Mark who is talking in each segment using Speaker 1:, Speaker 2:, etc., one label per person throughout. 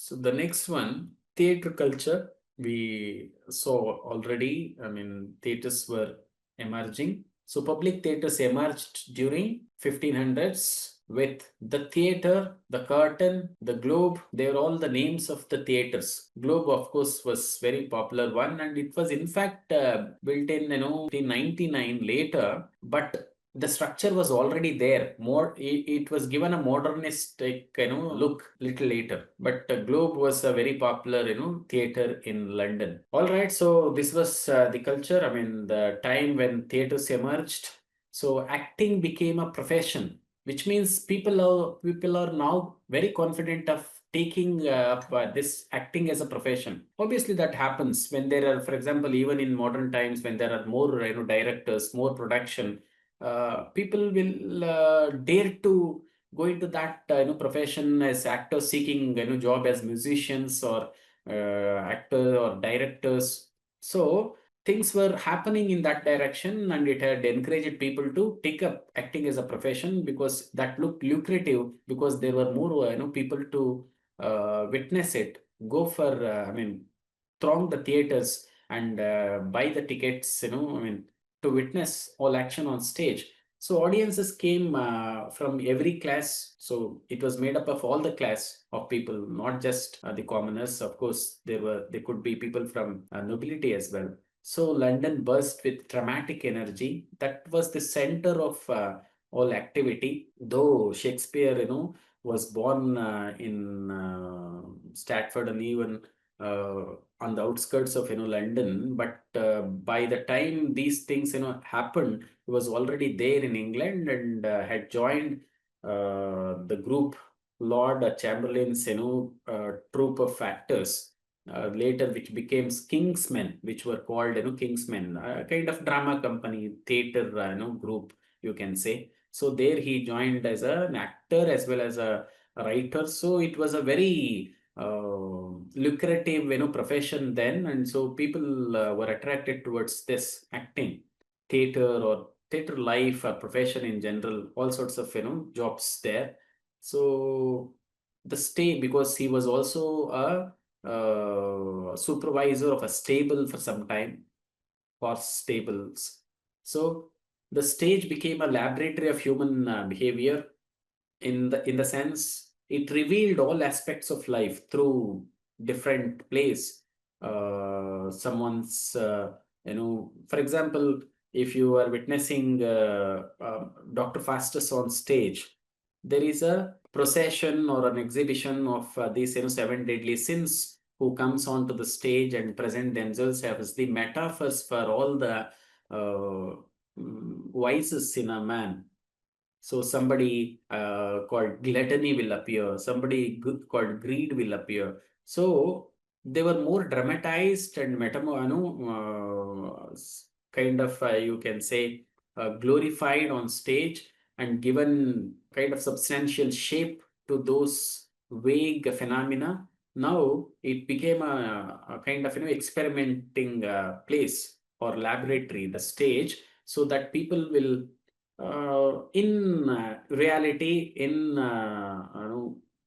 Speaker 1: So the next one, theatre culture. We saw already, theatres were emerging. So public theatres emerged during 1500s with the theatre, the curtain, the globe. They were all the names of the theatres. Globe, of course, was very popular one, and it was in fact built in 1899 later, but the structure was already there. It was given a modernistic look little later, but Globe was a very popular theater in London. All right, so this was the culture. The time when theaters emerged. So acting became a profession, which means people are now very confident of taking this acting as a profession. Obviously, that happens when there are, for example, even in modern times, when there are more directors, more production, people will dare to go into that profession as actors seeking job as musicians or actor or directors. So things were happening in that direction, and it had encouraged people to take up acting as a profession because that looked lucrative, because there were more people to witness it, go for throng the theaters and buy the tickets, to witness all action on stage. So audiences came from every class. So it was made up of all the class of people, not just the commoners. Of course, there could be people from nobility as well. So London burst with dramatic energy. That was the center of all activity. Though Shakespeare, was born in Stratford and even on the outskirts of London, but by the time these things happened, he was already there in England and had joined the group Lord Chamberlain's troupe of actors. Later, which became Kingsmen, which were called Kingsmen, a kind of drama company, theater group, you can say. So there he joined as an actor as well as a writer. So it was a very lucrative profession then, and so people were attracted towards this acting, theater, or theater life, profession in general, all sorts of jobs there. So the stay, because he was also a supervisor of a stable for some time, horse stables. So the stage became a laboratory of human behavior, in the sense it revealed all aspects of life through different plays. Someone's for example, if you are witnessing Dr. Faustus on stage, there is a procession or an exhibition of these seven deadly sins, who comes onto the stage and present themselves as the metaphors for all the vices in a man. So somebody called gluttony will appear, somebody called greed will appear. So they were more dramatized and kind of, you can say, glorified on stage and given kind of substantial shape to those vague phenomena. Now it became a kind of experimenting place or laboratory, the stage, so that people will in reality, in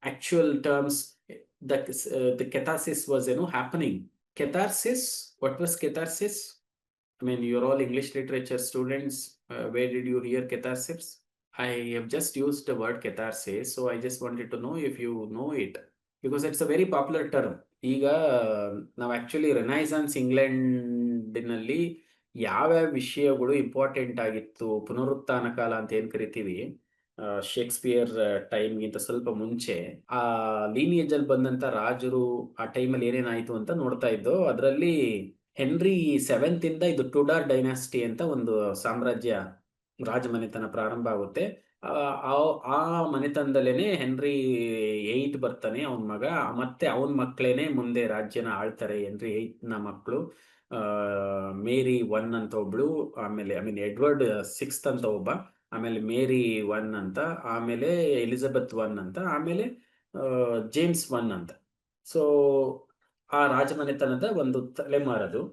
Speaker 1: actual terms, the catharsis was happening. Catharsis. What was catharsis? You're all English literature students. Where did you hear catharsis? I have just used the word catharsis, so I just wanted to know if you know it, because it's a very popular term. ಈಗ ನಾವು actually ರೆನೈಸನ್ಸ್ ಇಂಗ್ಲೆಂಡಿನಲ್ಲಿ ಯಾವ್ಯಾವ ವಿಷಯಗಳು important ಆಗಿತ್ತು, ಪುನರುತ್ಥಾನ ಕಾಲ ಅಂತ ಏನ್ ಕರಿತೀವಿ, ಶೇಕ್ಸ್ಪಿಯರ್ ಟೈಮ್ಗಿಂತ ಸ್ವಲ್ಪ ಮುಂಚೆ ಆ ಲೀನಿಯೇಜ್ ಅಲ್ಲಿ ಬಂದಂತ ರಾಜರು ಆ ಟೈಮಲ್ಲಿ ಏನೇನಾಯ್ತು ಅಂತ ನೋಡ್ತಾ ಇದ್ದು. ಅದರಲ್ಲಿ ಹೆನ್ರಿ ಸೆವೆಂತ್ ಇಂದ ಇದು ಟುಡಾರ್ ಡೈನಾಸ್ಟಿ ಅಂತ ಒಂದು ಸಾಮ್ರಾಜ್ಯ, ರಾಜಮನೆತನ ಪ್ರಾರಂಭ ಆಗುತ್ತೆ. ಆ ಮನೆತನದಲ್ಲೇನೆ ಹೆನ್ರಿ 8 ಬರ್ತಾನೆ, ಅವನ ಮಗ. ಮತ್ತೆ ಅವನ ಮಕ್ಕಳೇನೆ ಮುಂದೆ ರಾಜ್ಯನ ಆಳ್ತಾರೆ. ಹೆನ್ರಿ 8 ನ ಮಕ್ಕಳು ಮೇರಿ 1 ಅಂತ ಒಬ್ಳು, ಆಮೇಲೆ ಎಡ್ವರ್ಡ್ 6th ಅಂತ ಒಬ್ಬ, ಆಮೇಲೆ ಮೇರಿ 1 ಅಂತ, ಆಮೇಲೆ ಎಲಿಜಬೆತ್ 1 ಅಂತ, ಆಮೇಲೆ ಜೇಮ್ಸ್ 1 ಅಂತ. ಸೊ ಆ ರಾಜಮನೆತನದ ಒಂದು ತಲೆಮಾರದು.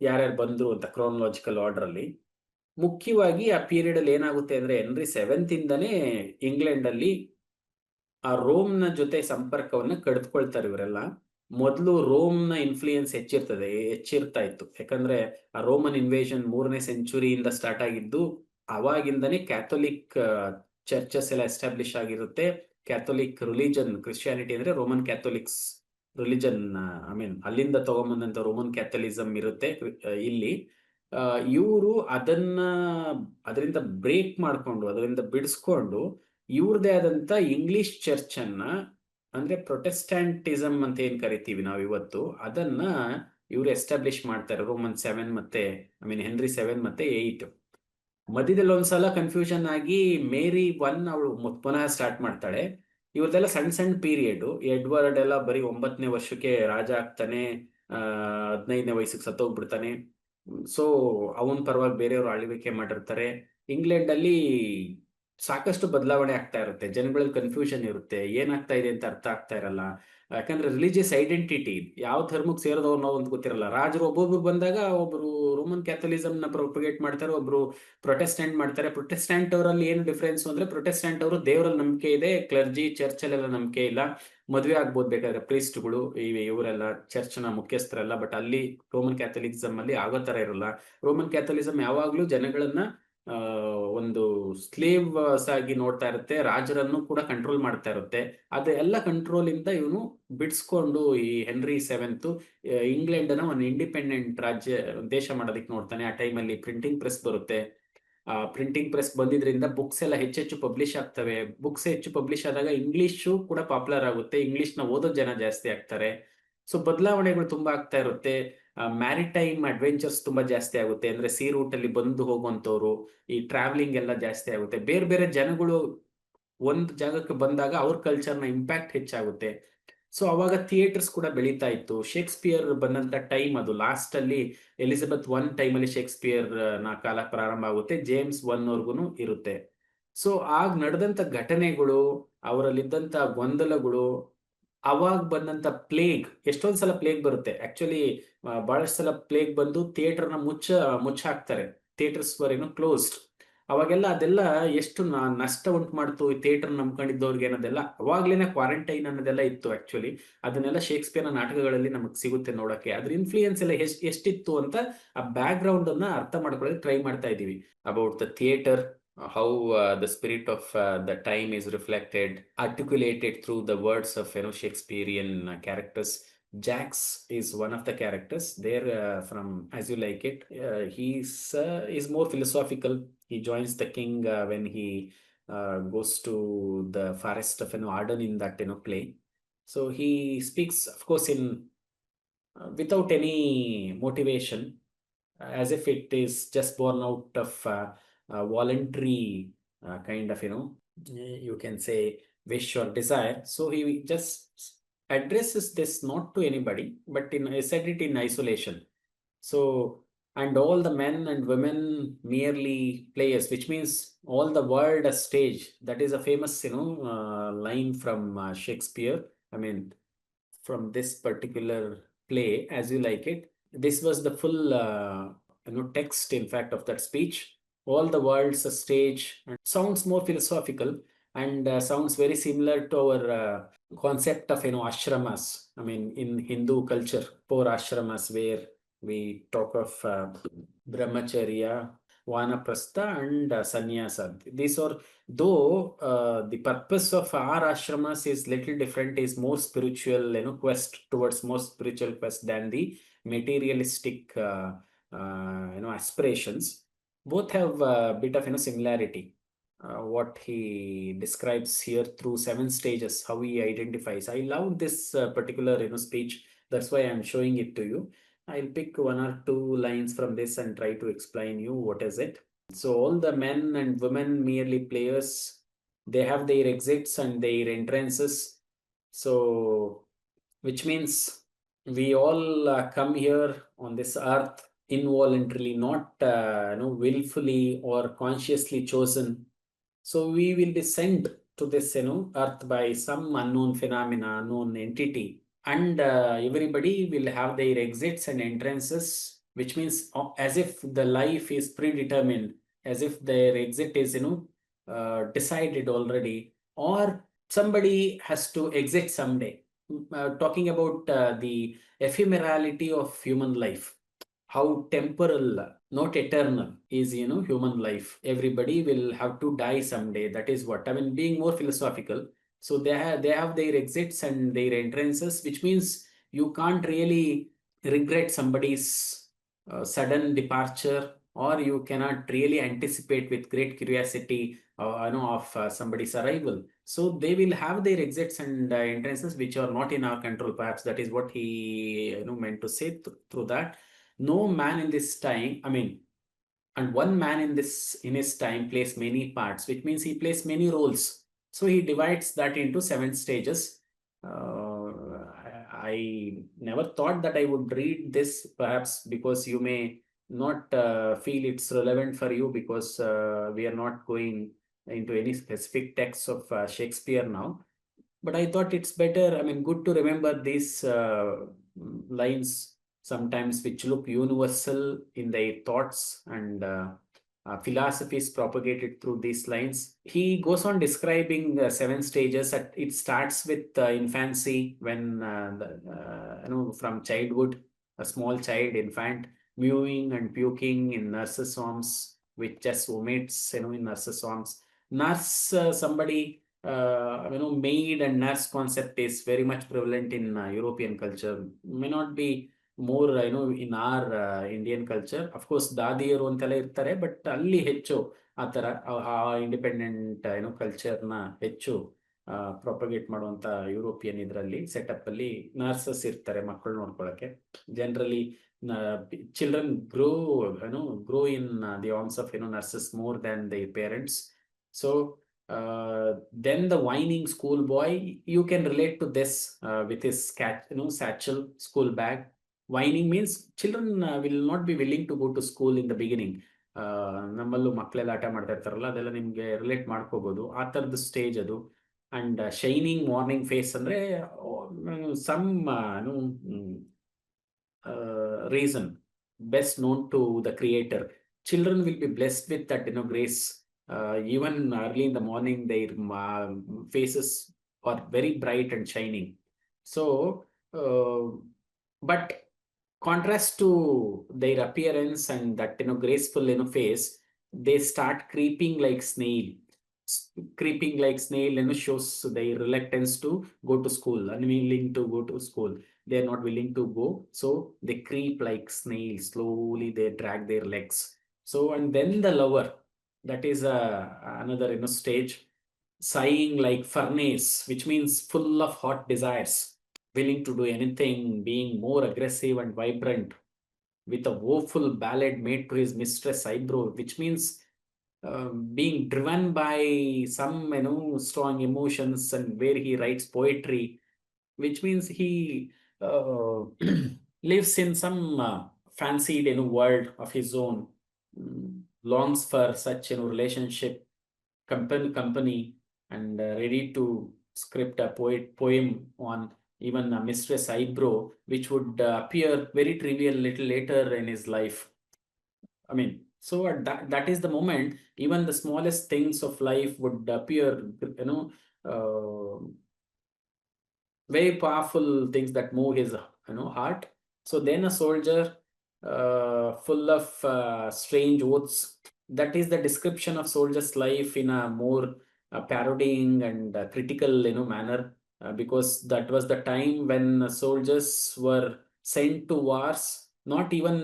Speaker 1: ಯಾರ್ಯಾರು ಬಂದ್ರು ಅಂತ ಕ್ರೋನಲಾಜಿಕಲ್ ಆರ್ಡರ್ ಅಲ್ಲಿ. ಮುಖ್ಯವಾಗಿ ಆ ಪೀರಿಯಡ್ ಅಲ್ಲಿ ಏನಾಗುತ್ತೆ ಅಂದ್ರೆ, ಹೆನ್ರಿ 7th ಇಂದನೇ ಇಂಗ್ಲೆಂಡ್ ಅಲ್ಲಿ ಆ ರೋಮ್ನ ಜೊತೆ ಸಂಪರ್ಕವನ್ನ ಕಡಿದುಕೊಳ್ತಾರೆ ಇವರೆಲ್ಲ. ಮೊದಲು ರೋಮ್ನ ಇನ್ಫ್ಲೂಯೆನ್ಸ್ ಹೆಚ್ಚಿರ್ತಾ ಇತ್ತು. ಯಾಕಂದ್ರೆ ಆ ರೋಮನ್ ಇನ್ವೇಷನ್ 3ನೇ ಸೆಂಚುರಿಯಿಂದ ಸ್ಟಾರ್ಟ್ ಆಗಿದ್ದು. ಅವಾಗಿಂದನೇ ಕ್ಯಾಥೋಲಿಕ್ ಚರ್ಚಸ್ ಎಲ್ಲ ಎಸ್ಟಾಬ್ಲಿಷ್ ಆಗಿರುತ್ತೆ. ಕ್ಯಾಥೋಲಿಕ್ ರಿಲಿಜನ್, ಕ್ರಿಶ್ಚಿಯಾನಿಟಿ ಅಂದ್ರೆ ರೋಮನ್ ಕ್ಯಾಥೋಲಿಕ್ಸ್ ರಿಲಿಜನ್, ಐ ಮೀನ್ ಅಲ್ಲಿಂದ ತಗೊಂಬಂದಂತ ರೋಮನ್ ಕ್ಯಾಥಲಿಸಮ್ ಇರುತ್ತೆ ಇಲ್ಲಿ. ಇವರು ಅದರಿಂದ ಬ್ರೇಕ್ ಮಾಡ್ಕೊಂಡು, ಅದರಿಂದ ಬಿಡಿಸ್ಕೊಂಡು ಇವ್ರದೇ ಆದಂತ ಇಂಗ್ಲಿಷ್ ಚರ್ಚ್ ಅನ್ನ, ಅಂದ್ರೆ ಪ್ರೊಟೆಸ್ಟಾಂಟಿಸಮ್ ಅಂತ ಏನ್ ಕರಿತೀವಿ ನಾವು ಇವತ್ತು, ಅದನ್ನ ಇವರು ಎಸ್ಟಾಬ್ಲಿಷ್ ಮಾಡ್ತಾರೆ. ರೋಮನ್ 7 ಮತ್ತೆ ಹೆನ್ರಿ 7 ಮತ್ತೆ 8. ಮಧ್ಯದಲ್ಲಿ ಒಂದ್ಸಲ ಕನ್ಫ್ಯೂಷನ್ ಆಗಿ ಮೇರಿ 1 ಅವಳು ಪುನಃ ಸ್ಟಾರ್ಟ್ ಮಾಡ್ತಾಳೆ. ಇವ್ರದೆಲ್ಲ ಸಣ್ಣ ಸಣ್ಣ ಪೀರಿಯಡ್. ಎಡ್ವರ್ಡ್ ಎಲ್ಲ ಬರೀ 9ನೇ ವರ್ಷಕ್ಕೆ ರಾಜ ಆಗ್ತಾನೆ, 15ನೇ ವಯಸ್ಸಿಗೆ ಸತ್ತೋಗ್ಬಿಡ್ತಾನೆ. ಸೊ ಅವನ ಪರವಾಗಿ ಬೇರೆಯವರು ಆಳ್ವಿಕೆ ಮಾಡಿರ್ತಾರೆ. ಇಂಗ್ಲೆಂಡ್ ಅಲ್ಲಿ ಸಾಕಷ್ಟು ಬದಲಾವಣೆ ಆಗ್ತಾ ಇರುತ್ತೆ. ಜನಗಳಲ್ಲಿ ಕನ್ಫ್ಯೂಷನ್ ಇರುತ್ತೆ, ಏನಾಗ್ತಾ ಇದೆ ಅಂತ ಅರ್ಥ ಆಗ್ತಾ ಇರಲ್ಲ. ಯಾಕಂದ್ರೆ ರಿಲಿಜಿಯಸ್ ಐಡೆಂಟಿಟಿ, ಯಾವ ಧರ್ಮಕ್ಕೆ ಸೇರಿದವ್ರು ನಾವು ಅಂತ ಗೊತ್ತಿರಲ್ಲ. ರಾಜರು ಒಬ್ಬೊಬ್ರು ಬಂದಾಗ ಒಬ್ರು ರೋಮನ್ ಕ್ಯಾಥಲಿಸಮ್ ನ ಪ್ರೊಪಗೇಟ್ ಮಾಡ್ತಾರೆ, ಒಬ್ರು ಪ್ರೊಟೆಸ್ಟೆಂಟ್ ಮಾಡ್ತಾರೆ. ಪ್ರೊಟೆಸ್ಟೆಂಟ್ ಅವರಲ್ಲಿ ಏನು ಡಿಫ್ರೆನ್ಸ್ ಅಂದ್ರೆ, ಪ್ರೊಟೆಸ್ಟೆಂಟ್ ಅವರು ದೇವರಲ್ಲಿ ನಂಬಿಕೆ ಇದೆ, ಕ್ಲರ್ಜಿ ಚರ್ಚ್ ಅಲ್ಲೆಲ್ಲ ನಂಬಿಕೆ ಇಲ್ಲ. ಮದುವೆ ಆಗ್ಬೋದು ಬೇಕಾದ್ರೆ ಪ್ರೀಸ್ಟ್ಗಳು, ಇವರೆಲ್ಲ ಚರ್ಚ್ ನ ಮುಖ್ಯಸ್ಥರೆಲ್ಲ. ಬಟ್ ಅಲ್ಲಿ ರೋಮನ್ ಕ್ಯಾಥಲಿಸಮ್ ಅಲ್ಲಿ ಆಗೋ ತರ ಇರಲ್ಲ. ರೋಮನ್ ಕ್ಯಾಥಲಿಸಮ್ ಯಾವಾಗ್ಲೂ ಜನಗಳನ್ನ ಒಂದು ಸ್ಲೇವ್ಸ್ ಆಗಿ ನೋಡ್ತಾ ಇರುತ್ತೆ, ರಾಜರನ್ನು ಕೂಡ ಕಂಟ್ರೋಲ್ ಮಾಡ್ತಾ ಇರುತ್ತೆ. ಅದೆಲ್ಲ ಕಂಟ್ರೋಲ್ ಇಂದ ಇವನು ಬಿಡಿಸ್ಕೊಂಡು ಈ ಹೆನ್ರಿ 7 ಇಂಗ್ಲೆಂಡ್ ನ ಒಂದು ಇಂಡಿಪೆಂಡೆಂಟ್ ದೇಶ ಮಾಡೋದಕ್ಕೆ ನೋಡ್ತಾನೆ. ಆ ಟೈಮಲ್ಲಿ ಪ್ರಿಂಟಿಂಗ್ ಪ್ರೆಸ್ ಬರುತ್ತೆ. ಪ್ರಿಂಟಿಂಗ್ ಪ್ರೆಸ್ ಬಂದಿದ್ರಿಂದ ಬುಕ್ಸ್ ಎಲ್ಲ ಹೆಚ್ಚೆಚ್ಚು ಪಬ್ಲಿಷ್ ಆಗ್ತವೆ. ಬುಕ್ಸ್ ಹೆಚ್ಚು ಪಬ್ಲಿಷ್ ಆದಾಗ ಇಂಗ್ಲಿಷು ಕೂಡ ಪಾಪ್ಯುಲರ್ ಆಗುತ್ತೆ, ಇಂಗ್ಲಿಷ್ ನ ಓದೋ ಜನ ಜಾಸ್ತಿ ಆಗ್ತಾರೆ. ಸೊ ಬದಲಾವಣೆಗಳು ತುಂಬಾ ಆಗ್ತಾ ಇರುತ್ತೆ. ಮ್ಯಾರಿಟೈಮ್ ಅಡ್ವೆಂಚರ್ಸ್ ತುಂಬಾ ಜಾಸ್ತಿ ಆಗುತ್ತೆ. ಅಂದ್ರೆ ಸಿ ರೂಟ್ ಅಲ್ಲಿ ಬಂದು ಹೋಗುವಂತವ್ರು, ಈ ಟ್ರಾವೆಲಿಂಗ್ ಎಲ್ಲ ಜಾಸ್ತಿ ಆಗುತ್ತೆ. ಬೇರೆ ಬೇರೆ ಜನಗಳು ಒಂದು ಜಾಗಕ್ಕೆ ಬಂದಾಗ ಅವ್ರ ಕಲ್ಚರ್ನ ಇಂಪ್ಯಾಕ್ಟ್ ಹೆಚ್ಚಾಗುತ್ತೆ. ಸೊ ಅವಾಗ ಥಿಯೇಟರ್ಸ್ ಕೂಡ ಬೆಳೀತಾ ಇತ್ತು. ಶೇಕ್ಸ್ಪಿಯರ್ ಬಂದಂತ ಟೈಮ್ ಅದು. ಲಾಸ್ಟ್ ಅಲ್ಲಿ ಎಲಿಜಬೆತ್ 1 ಟೈಮಲ್ಲಿ ಶೇಕ್ಸ್ಪಿಯರ್ ನ ಕಾಲ ಪ್ರಾರಂಭ ಆಗುತ್ತೆ, ಜೇಮ್ಸ್ 1 ವರ್ಗುನು ಇರುತ್ತೆ. ಸೊ ಆಗ ನಡೆದಂತ ಘಟನೆಗಳು, ಅವರಲ್ಲಿದ್ದಂತ ಗೊಂದಲಗಳು, ಅವಾಗ ಬಂದಂತ ಪ್ಲೇಗ್, ಎಷ್ಟೊಂದ್ ಸಲ ಪ್ಲೇಗ್ ಬರುತ್ತೆ ಆಕ್ಚುಲಿ. ಬಹಳಷ್ಟು ಸಲ ಪ್ಲೇಗ್ ಬಂದು ಥಿಯೇಟರ್ನ ಮುಚ್ಚಾಕ್ತಾರೆ. Theatres were closed. ಅವಾಗೆಲ್ಲ ಅದೆಲ್ಲ ಎಷ್ಟು ನಷ್ಟ ಉಂಟು ಮಾಡ್ತು ಥಿಯೇಟರ್ ನಂಬ್ಕೊಂಡಿದ್ದವ್ರಿಗೆ ಅನ್ನೋದೆಲ್ಲ. ಅವಾಗ್ಲೇನೆ ಕ್ವಾರಂಟೈನ್ ಅನ್ನೋದೆಲ್ಲ ಇತ್ತು ಆಕ್ಚುಲಿ. ಅದನ್ನೆಲ್ಲ ಶೇಕ್ಸ್ಪಿಯರ್ ನಾಟಕಗಳಲ್ಲಿ ನಮಗೆ ಸಿಗುತ್ತೆ ನೋಡಕ್ಕೆ. ಅದ್ರ ಇನ್ಫ್ಲೂಯೆನ್ಸ್ ಎಲ್ಲ ಎಷ್ಟಿತ್ತು ಅಂತ ಆ ಬ್ಯಾಕ್ ಗ್ರೌಂಡ್ ಅನ್ನ ಅರ್ಥ ಮಾಡ್ಕೊಳ್ಳೋಕೆ ಟ್ರೈ ಮಾಡ್ತಾ ಇದೀವಿ. About the theatre, how the spirit of the time is reflected, articulated through the words of Shakespearean characters. Jax is one of the characters there, from As You Like It. He's more philosophical. He joins the king when he goes to the forest of Arden in that play. So he speaks, of course, in without any motivation, as if it is just born out of voluntary kind of you can say wish or desire. So he just addresses this not to anybody, but said it in isolation. So, and all the men and women merely players, which means all the world a stage. That is a famous line from Shakespeare. I mean, from this particular play, As You Like It. This was the full text, in fact, of that speech. All the world's a stage, and sounds more philosophical, and sounds very similar to our concept of ashramas. I mean, in Hindu culture, 4 ashramas where we talk of brahmacharya, vanaprastha, and sannyasa. These are, though the purpose of our ashramas is little different, is more spiritual, quest towards more spiritual quest than the materialistic aspirations. Both have a bit of similarity. What he describes here through 7 stages, how he identifies. I love this particular speech. That's why I'm showing it to you. I'll pick 1 or 2 lines from this and try to explain you what is it. So all the men and women merely players. They have their exits and their entrances. So, which means we all come here on this earth involuntarily, not willfully or consciously chosen. So we will be sent to this earth by some unknown phenomena, unknown entity, and everybody will have their exits and entrances, which means as if the life is predetermined, as if their exit is decided already, or somebody has to exit someday. Talking about the ephemerality of human life, how temporal, not eternal, is human life. Everybody will have to die someday. That is what I mean. Being more philosophical, so they have their exits and their entrances, which means you can't really regret somebody's sudden departure, or you cannot really anticipate with great curiosity of somebody's arrival. So they will have their exits and entrances which are not in our control. Perhaps that is what he meant to say through that. No man in this time, I mean, and one man in his time plays many parts, which means he plays many roles. So he divides that into 7 stages. I never thought that I would read this, perhaps because you may not feel it's relevant for you, because we are not going into any specific texts of Shakespeare now. But I thought it's better, I mean, good to remember these lines sometimes, which look universal in their thoughts and philosophies propagated through these lines. He goes on describing the 7 stages. It starts with infancy, when from childhood, a small child, infant, mewing and puking in nurse's arms, which just omits in nurse's arms. Nurse, somebody, maid and nurse concept is very much prevalent in European culture. May not be more, in our Indian culture. Of course, ದಾದಿಯರು ಅಂತೆಲ್ಲ ಇರ್ತಾರೆ, but ಅಲ್ಲಿ ಹೆಚ್ಚು ಆ ಥರ ಆ independent ಕಲ್ಚರ್ನ ಹೆಚ್ಚು propagate ಮಾಡುವಂಥ ಯುರೋಪಿಯನ್ ಇದರಲ್ಲಿ ಸೆಟಪ್ ಅಲ್ಲಿ ನರ್ಸಸ್ ಇರ್ತಾರೆ ಮಕ್ಕಳು ನೋಡ್ಕೊಳ್ಳೋಕ್ಕೆ. Generally children grow in the arms of nurses more than their parents. So then the whining schoolboy, you can relate to this with his satchel, school bag. Whining means children will not be willing to go to school in the beginning. ನಮ್ಮಲ್ಲೂ ಮಕ್ಕಳೆಲ್ಲ ಆಟ ಮಾಡ್ತಾ ಇರ್ತಾರಲ್ಲ, ಅದೆಲ್ಲ ನಿಮ್ಗೆ relate ಮಾಡ್ಕೋಬಹುದು. ಆ ಥರದ ಸ್ಟೇಜ್ ಅದು. ಅಂಡ್ ಶೈನಿಂಗ್ ಮಾರ್ನಿಂಗ್ ಫೇಸ್ ಅಂದ್ರೆ some reason best known to the creator. Children will be blessed with that grace. Even early in the morning, their faces are very bright and shining. So but contrast to their appearance and that graceful face, they start creeping like snail. Creeping like snail shows their reluctance to go to school, unwilling to go to school. They are not willing to go, so they creep like snails. Slowly they drag their legs. So, and then the lover, that is another stage. Sighing like furnace, which means full of hot desires, willing to do anything, being more aggressive and vibrant, with a woeful ballad made to his mistress eyebrow, which means being driven by some strong emotions, and where he writes poetry, which means he lives in some fancied world of his own, longs for such relationship, company, and ready to script a poem on even a mistress eyebrow, which would appear very trivial little later in his life. I mean, so at that is the moment, even the smallest things of life would appear, very powerful things that move his heart. So then a soldier, full of strange oaths. That is the description of soldier's life in a more parodying and critical manner, because that was the time when soldiers were sent to wars, not even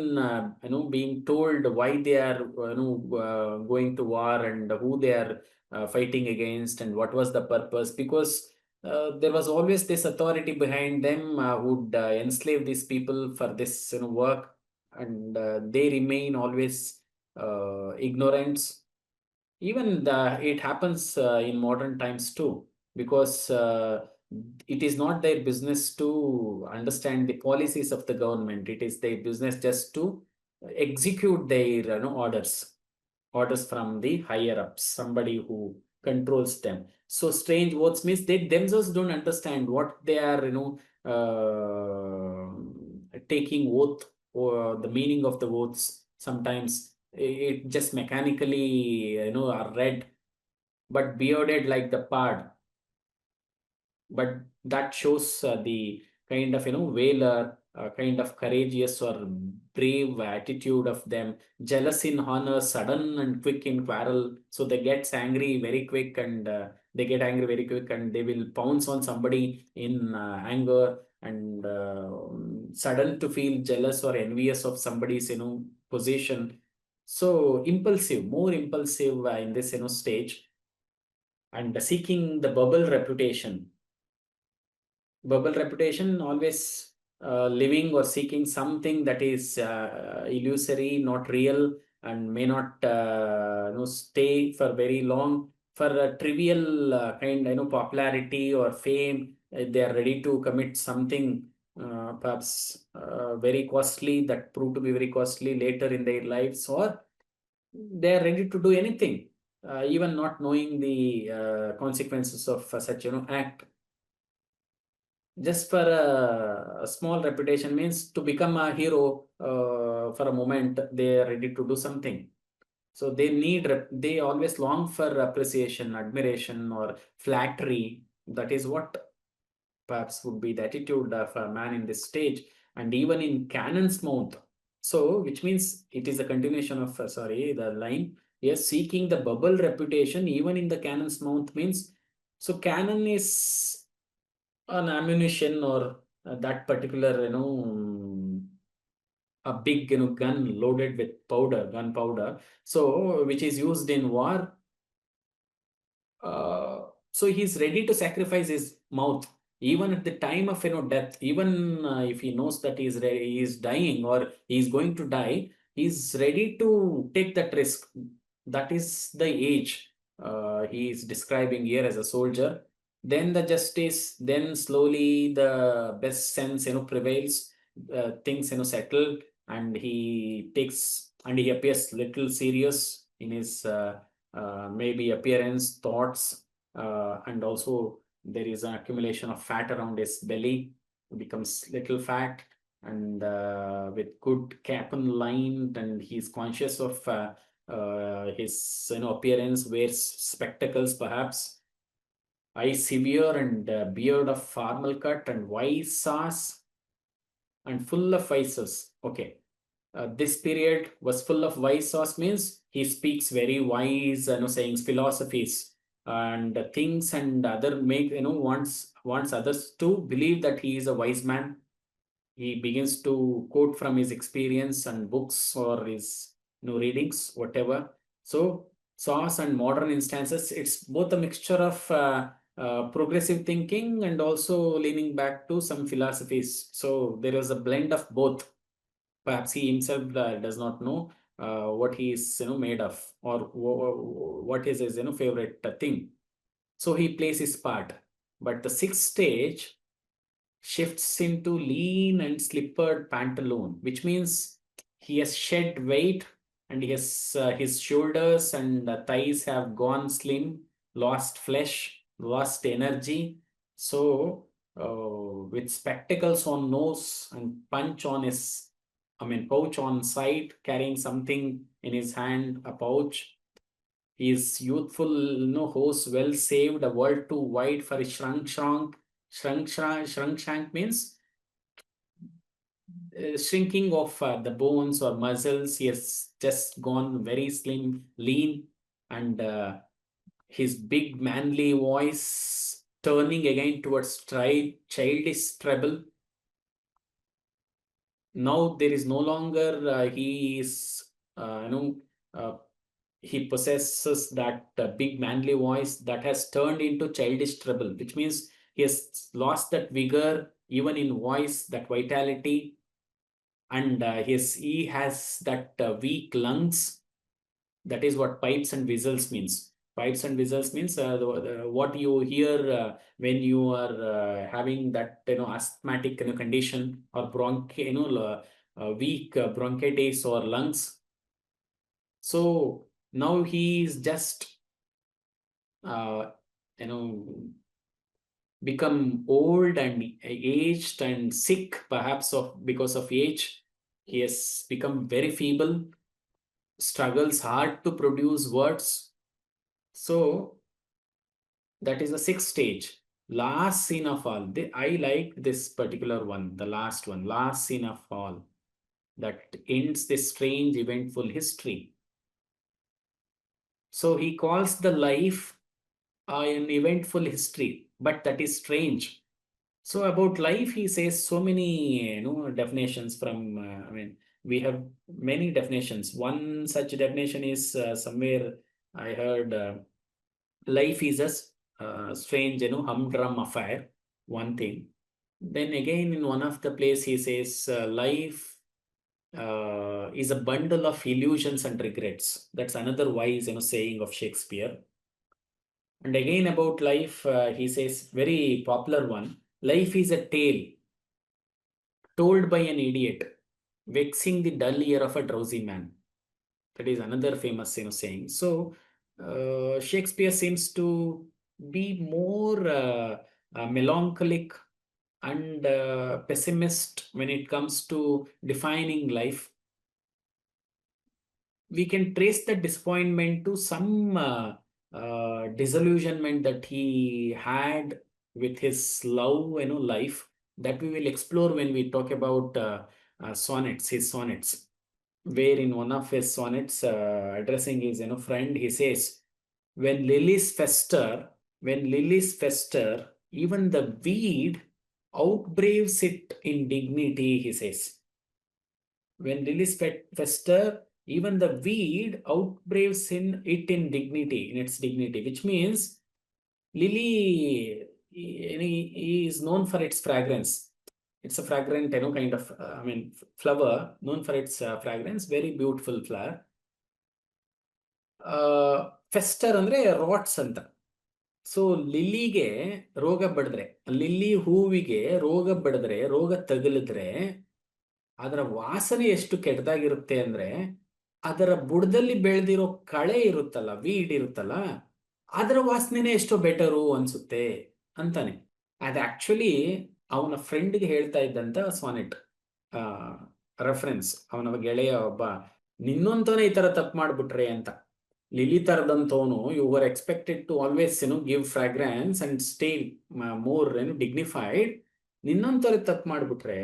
Speaker 1: being told why they are going to war, and who they are fighting against, and what was the purpose, because there was always this authority behind them who would enslave these people for this work, and they remain always ignorance. Even it happens in modern times too, because it is not their business to understand the policies of the government. It is their business just to execute their orders from the higher ups, somebody who controls them. So strange words means they themselves don't understand what they are taking oath, or the meaning of the oaths. Sometimes it just mechanically are read, but bearded like the pard. but that shows the kind of valor, kind of courageous or brave attitude of them. Jealous in honor, sudden and quick in quarrel. So they get angry very quick, and they will pounce on somebody in anger, and sudden to feel jealous or envious of somebody's position. So impulsive, more impulsive in this stage, and seeking the bubble reputation, always living or seeking something that is illusory, not real, and may not stay for very long. For a trivial kind popularity or fame, they are ready to commit something perhaps very costly, that prove to be very costly later in their lives, or they are ready to do anything, even not knowing the consequences of such act, just for a small reputation. Means to become a hero for a moment, they are ready to do something. So they always long for appreciation, admiration, or flattery. That is what perhaps would be the attitude of a man in this stage. And even in cannon's mouth, so which means it is a continuation of the line. Yes, seeking the bubble reputation even in the cannon's mouth means, so cannon is an ammunition, or that particular a big gun loaded with gunpowder, so which is used in war. So he's ready to sacrifice his mouth even at the time of death. Even if he knows that he is dying or he is going to die, he's ready to take that risk. That is the age he is describing here as a soldier. Then the justice, then slowly the best sense prevails. Things settle, and he appears little serious in his maybe appearance, thoughts, and also there is an accumulation of fat around his belly. He becomes little fat, and with good cap and line, and he's conscious of his appearance, wears spectacles perhaps, eyes severe, and beard of formal cut, and wise sauce, and full of vices. Okay, this period was full of wise sauce means he speaks very wise sayings, philosophies, and things, and other make wants others to believe that he is a wise man. He begins to quote from his experience and books or his readings, whatever. So sauce and modern instances, it's both a mixture of progressive thinking and also leaning back to some philosophies. So there is a blend of both. Perhaps he himself does not know what he is made of, or what is his favorite thing. So he plays his part. But the sixth stage shifts into lean and slippered pantaloon, which means he has shed weight, and he has his shoulders and thighs have gone slim, lost flesh, lost energy. So with spectacles on nose and pouch on side, carrying something in his hand, a pouch. His youthful, horse well saved, a world too wide for his shrunk means shrinking of the bones or muscles. He has just gone very slim, lean, and his big manly voice turning again towards childish treble. Now there is no longer he is uh, he possesses that big manly voice that has turned into childish treble, which means he has lost that vigor even in voice, that vitality, and he has that weak lungs. That is what pipes and whistles means. Pipes and whistles means what you hear when you are having that asthmatic condition, or weak bronchitis or lungs. So now he is just uh, you know become old and aged and sick, perhaps of because of age. He has become very feeble, struggles hard to produce words. So that is the sixth stage. last scene of all. I like this particular one, the last one, last scene of all, that ends this strange, eventful history. So he calls the life an eventful history, but that is strange. So about life, he says so many, definitions from. We have many definitions. One such definition is somewhere I heard. Life is a strange, humdrum affair. One thing. Then again, in one of the place, he says life is a bundle of illusions and regrets. That's another wise, saying of Shakespeare. And again about life, he says very popular one. Life is a tale told by an idiot, vexing the dull ear of a drowsy man. That is another famous, saying. So Shakespeare seems to be more melancholic and pessimist when it comes to defining life. We can trace the disappointment to some disillusionment that he had with his love, life, that we will explore when we talk about sonnets, his sonnets, where in one of his sonnets addressing his friend, he says, when lilies fester, even the weed outbraves it in dignity, he says. When lilies fester, even the weed outbraves in dignity, in its dignity, which means lily is known for its fragrance. It's a fragrant, kind of, flower known for its fragrance, very beautiful flower. Fester andre rots anta. So ಲಿಲ್ಲಿಗೆ ರೋಗ ಬಡಿದ್ರೆ, lily ಹೂವಿಗೆ ರೋಗ ಬಡಿದ್ರೆ, ರೋಗ ತಗುಲಿದ್ರೆ ಅದರ ವಾಸನೆ ಎಷ್ಟು ಕೆಟ್ಟದಾಗಿರುತ್ತೆ ಅಂದ್ರೆ, ಅದರ ಬುಡದಲ್ಲಿ ಬೆಳೆದಿರೋ ಕಳೆ ಇರುತ್ತಲ್ಲ, ವೀಡ್ ಇರುತ್ತಲ್ಲ, ಅದರ ವಾಸನೆನೇ ಎಷ್ಟೋ ಬೆಟರು ಅನ್ಸುತ್ತೆ ಅಂತಾನೆ. ಅದು ಆಕ್ಚುಲಿ ಅವನ ಫ್ರೆಂಡ್ಗೆ ಹೇಳ್ತಾ ಇದ್ದಂತ ಸಾನೆಟ್ ರೆಫರೆನ್ಸ್. ಅವನ ಗೆಳೆಯ ಒಬ್ಬ, ನಿನ್ನೊಂತವನೇ ಈ ತರ ತಪ್ಪು ಮಾಡ್ಬಿಟ್ರೆ ಅಂತ. ಲಿಲಿ ತರದಂತವನು, you were expected to always give fragrance and stay more dignified. ನಿನ್ನೊಂತರ ತಪ್ಪು ಮಾಡ್ಬಿಟ್ರೆ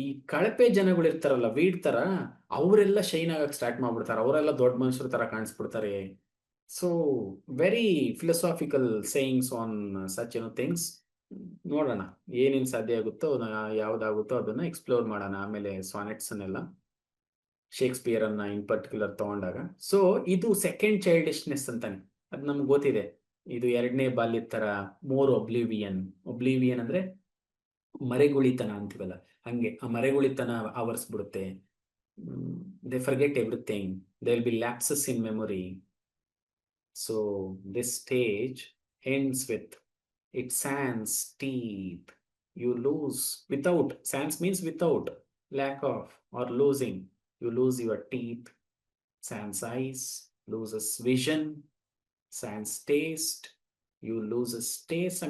Speaker 1: ಈ ಕಳಪೆ ಜನಗಳು ಇರ್ತಾರಲ್ಲ, ವೀಡ್ ತರ, ಅವರೆಲ್ಲ ಶೈನ್ ಆಗಕ್ಕೆ ಸ್ಟಾರ್ಟ್ ಮಾಡ್ಬಿಡ್ತಾರೆ, ಅವರೆಲ್ಲ ದೊಡ್ಡ ಮನುಷ್ಯರ ತರ ಕಾಣಿಸ್ಬಿಡ್ತಾರೆ. So very philosophical sayings on such things. ನೋಡೋಣ ಏನೇನು ಸಾಧ್ಯ ಆಗುತ್ತೋ, ಯಾವ್ದಾಗುತ್ತೋ ಅದನ್ನ ಎಕ್ಸ್ಪ್ಲೋರ್ ಮಾಡೋಣ ಆಮೇಲೆ ಸಾನೆಟ್ಸ್ ಅನ್ನೆಲ್ಲ, ಶೇಕ್ಸ್ಪಿಯರ್ ಅನ್ನ ಇನ್ ಪರ್ಟಿಕ್ಯುಲರ್ ತಗೊಂಡಾಗ. ಸೊ ಇದು ಸೆಕೆಂಡ್ ಚೈಲ್ಡಿಶ್ನೆಸ್ ಅಂತಾನೆ, ಅದು ನಮ್ಗೆ ಗೊತ್ತಿದೆ. ಇದು ಎರಡನೇ ಬಾಲ್ಯದ ತರ, ಮೋರ್ ಒಬ್ಲಿವಿಯನ್. ಒಬ್ಲಿವಿಯನ್ ಅಂದ್ರೆ ಮರೆಗುಳಿತನ ಅಂತೀವಲ್ಲ, ಹಂಗೆ ಆ ಮರೆಗುಳಿತನ ಆವರಿಸ್ಬಿಡುತ್ತೆ. They forget everything, they will be lapses in memory. So this stage ends with it sans teeth. You lose without, sans means without, lack of or losing. You lose your teeth. Sans eyes, loses vision. Sans taste, you loses taste.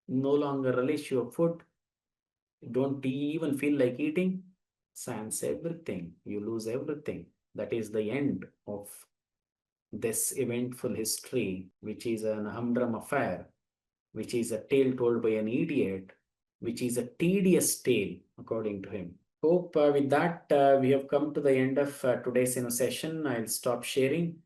Speaker 1: No longer relish your food. Don't even feel like eating. Sans everything, you lose everything. That is the end of this eventful history, which is an humdrum affair, which is a tale told by an idiot, which is a tedious tale, according to him. Hope with that we have come to the end of today's session. I'll stop sharing.